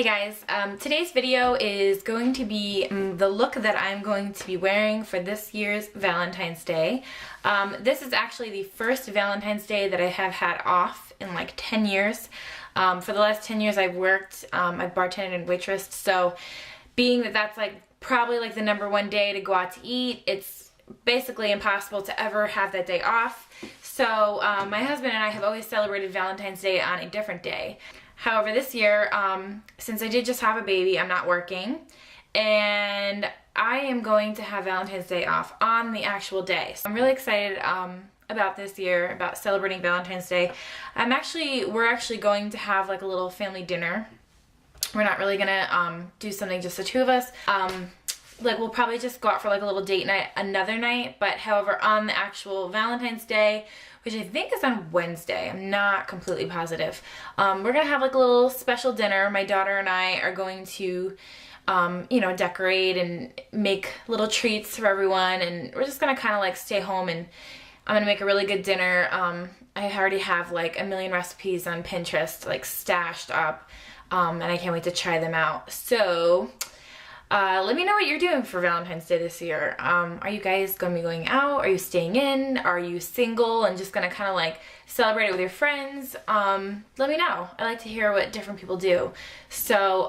Hey guys, today's video is going to be the look that I'm going to be wearing for this year's Valentine's Day. This is actually the first Valentine's Day that I have had off in like 10 years. For the last 10 years I've worked, I've bartended and waitressed, so being that that's like probably like the #1 day to go out to eat, it's basically impossible to ever have that day off. So my husband and I have always celebrated Valentine's Day on a different day. However, this year, since I did just have a baby, I'm not working, and I am going to have Valentine's Day off on the actual day. So I'm really excited about this year, about celebrating Valentine's Day. We're actually going to have like a little family dinner. We're not really gonna do something just the two of us. Like we'll probably just go out for like a little date night another night, but however on the actual Valentine's Day, which I think is on Wednesday, I'm not completely positive, we're gonna have like a little special dinner. My daughter and I are going to you know, decorate and make little treats for everyone, and we're just gonna kind of like stay home, and I'm gonna make a really good dinner. I already have like a million recipes on Pinterest like stashed up, and I can't wait to try them out. So let me know what you're doing for Valentine's Day this year. Are you guys going to be going out? Are you staying in? Are you single and just going to kind of like celebrate it with your friends? Let me know. I like to hear what different people do. So,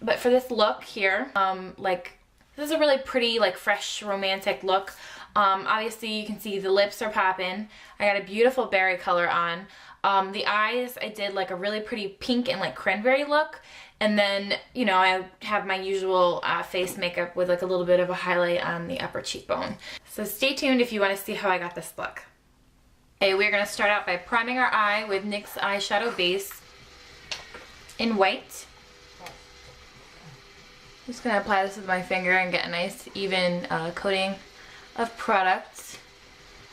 but for this look here, like this is a really pretty like fresh romantic look. Obviously you can see the lips are popping. I got a beautiful berry color on. The eyes, I did like a really pretty pink and like cranberry look. And then, you know, I have my usual face makeup with like a little bit of a highlight on the upper cheekbone. So stay tuned if you want to see how I got this look. Okay, we're going to start out by priming our eye with NYX eyeshadow base in white. Just going to apply this with my finger and get a nice even coating of product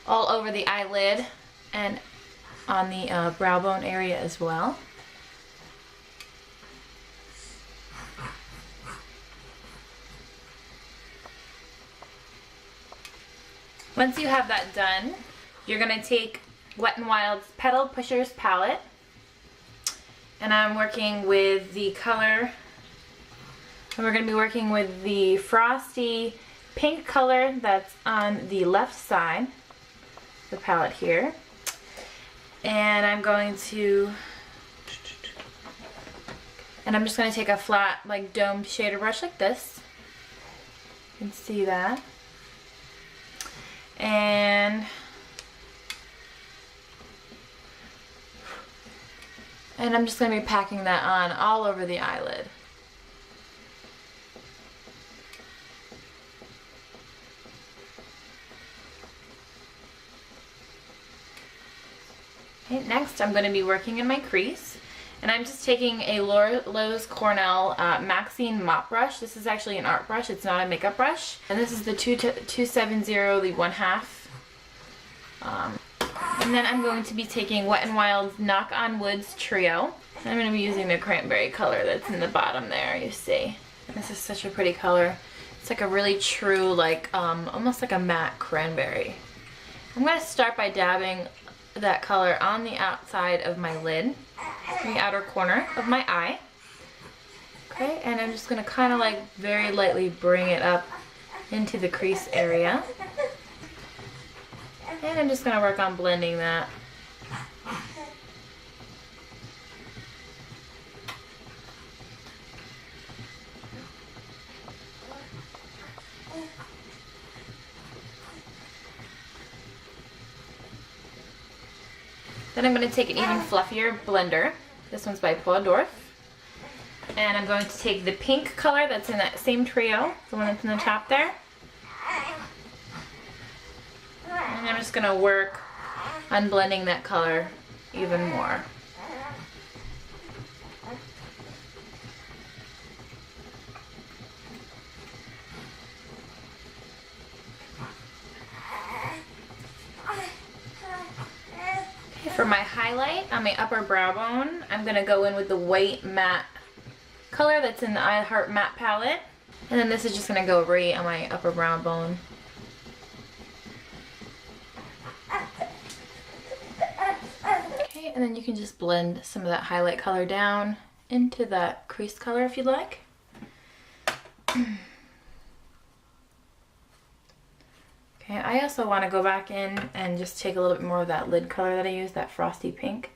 all over the eyelid and on the brow bone area as well. Once you have that done, you're going to take Wet n Wild's Petal Pushers palette, and I'm working with the color, and we're going to be working with the frosty pink color that's on the left side, the palette here. And I'm just going to take a flat like domed shader brush like this. You can see that. And I'm just going to be packing that on all over the eyelid. Okay, next I'm going to be working in my crease, and I'm just taking a Lowe's Cornell Maxine mop brush. This is actually an art brush, it's not a makeup brush. And this is the 270, the 1/2. And then I'm going to be taking Wet n Wild's Knock on Woods Trio. And I'm going to be using the cranberry color that's in the bottom there, you see. This is such a pretty color. It's like a really true, like, almost like a matte cranberry. I'm going to start by dabbing that color on the outside of my lid, the outer corner of my eye. Okay, and I'm just going to kind of like very lightly bring it up into the crease area. And I'm just going to work on blending that. Then I'm going to take an even fluffier blender. This one's by Paul Dorff. And I'm going to take the pink color that's in that same trio, the one that's in the top there. And I'm just going to work on blending that color even more. For my highlight on my upper brow bone, I'm going to go in with the white matte color that's in the I Heart Matte palette. And then this is just going to go right on my upper brow bone. Okay, and then you can just blend some of that highlight color down into that crease color if you'd like. Okay, I also want to go back in and just take a little bit more of that lid color that I used, that frosty pink.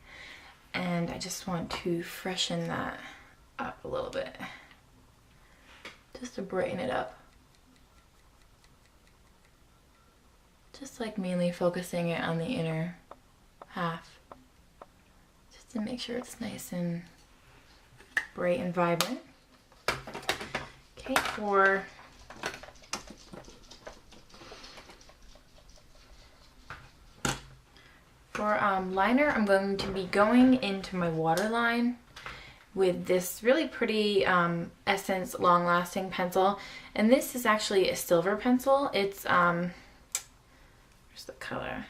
And I just want to freshen that up a little bit, just to brighten it up. Just like mainly focusing it on the inner half, just to make sure it's nice and bright and vibrant. Okay, for liner, I'm going to be going into my waterline with this really pretty Essence Long Lasting pencil. And this is actually a silver pencil. It's, where's the color?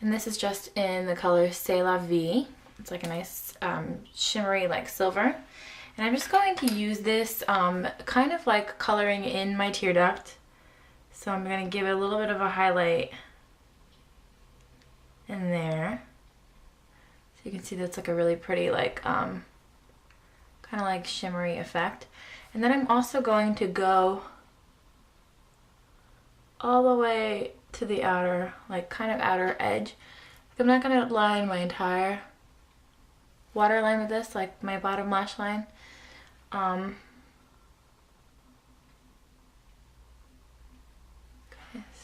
And this is just in the color C'est La Vie. It's like a nice shimmery like silver. And I'm just going to use this kind of like coloring in my tear duct. So I'm going to give it a little bit of a highlight in there. So you can see that's like a really pretty like kind of like shimmery effect. And then I'm also going to go all the way to the outer, like kind of outer edge. I'm not going to line my entire waterline with this, like my bottom lash line. Okay,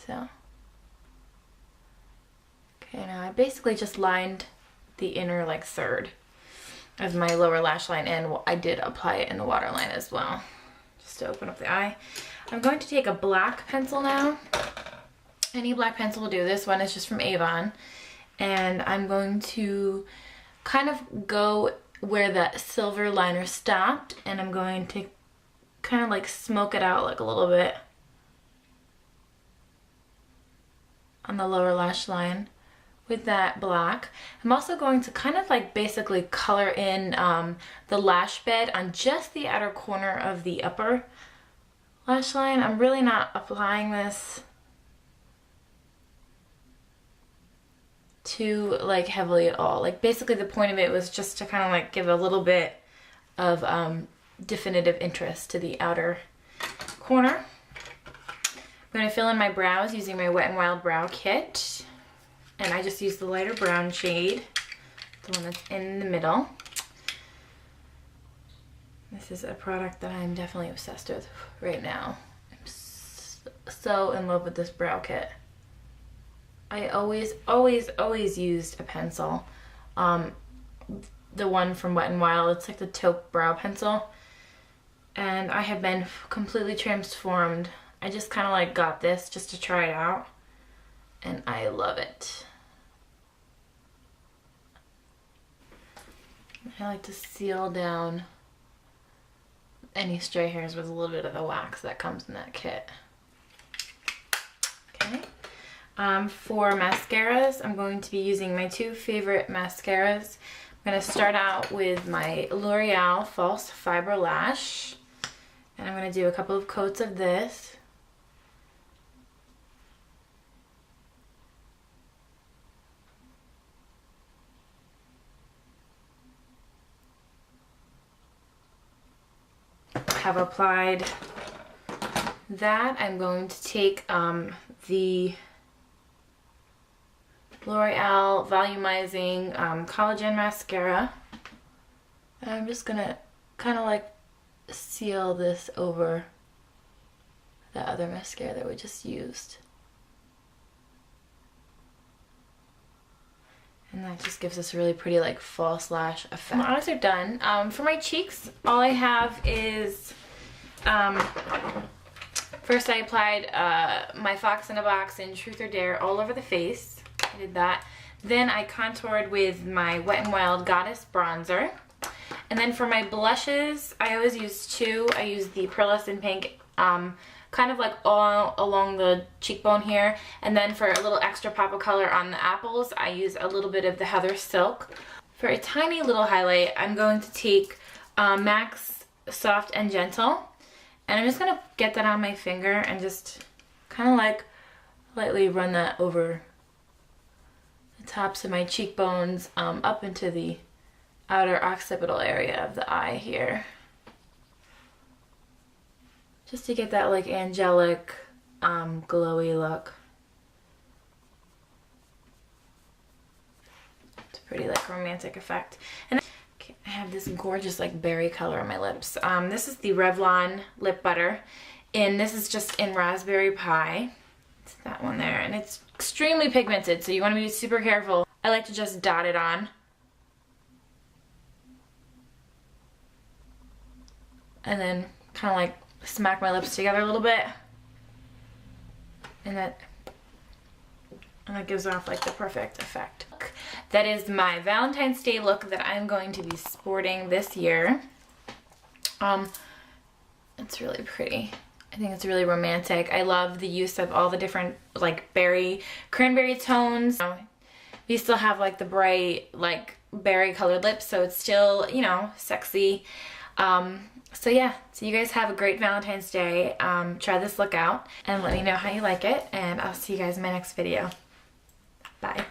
so. Okay, now I basically just lined the inner like third of my lower lash line, and I did apply it in the waterline as well, just to open up the eye. I'm going to take a black pencil now. Any black pencil will do. This one is just from Avon. And I'm going to kind of go where that silver liner stopped, and I'm going to kind of like smoke it out like a little bit on the lower lash line with that black. I'm also going to kind of like basically color in the lash bed on just the outer corner of the upper lash line. I'm really not applying this too like heavily at all. Like basically the point of it was just to kind of like give a little bit of definitive interest to the outer corner. I'm going to fill in my brows using my Wet n Wild brow kit. And I just used the lighter brown shade, the one that's in the middle. This is a product that I'm definitely obsessed with right now. I'm so in love with this brow kit. I always used a pencil. The one from Wet n Wild, it's like the taupe brow pencil. And I have been completely transformed. I just kind of like got this just to try it out. And I love it. I like to seal down any stray hairs with a little bit of the wax that comes in that kit. Okay. For mascaras, I'm going to be using my two favorite mascaras. I'm going to start out with my L'Oreal False Fiber Lash. And I'm going to do a couple of coats of this. Have applied that, I'm going to take the L'Oreal Volumizing Collagen Mascara, and I'm just gonna kind of like seal this over the other mascara that we just used. And that just gives us a really pretty like false lash effect. My eyes are done. For my cheeks, all I have is, first I applied my Fox in a Box in Truth or Dare all over the face. I did that. Then I contoured with my Wet n Wild Goddess Bronzer. And then for my blushes, I always use two. I use the Pearlescent Pink, kind of like all along the cheekbone here, and then for a little extra pop of color on the apples, I use a little bit of the Heather Silk. For a tiny little highlight, I'm going to take MAC's Soft and Gentle, and I'm just going to get that on my finger and just kind of like lightly run that over the tops of my cheekbones up into the outer occipital area of the eye here. Just to get that like angelic, glowy look. It's a pretty like romantic effect. And okay, I have this gorgeous like berry color on my lips. This is the Revlon lip butter, and this is just in Raspberry Pie. It's that one there, and it's extremely pigmented, so you want to be super careful. I like to just dot it on. And then kind of like smack my lips together a little bit. And that gives off like the perfect effect. That is my Valentine's Day look that I'm going to be sporting this year. It's really pretty. I think it's really romantic. I love the use of all the different like cranberry tones. We still have like the bright like berry colored lips, so it's still, you know, sexy. So yeah, so you guys have a great Valentine's Day. Try this look out and let me know how you like it, and I'll see you guys in my next video. Bye.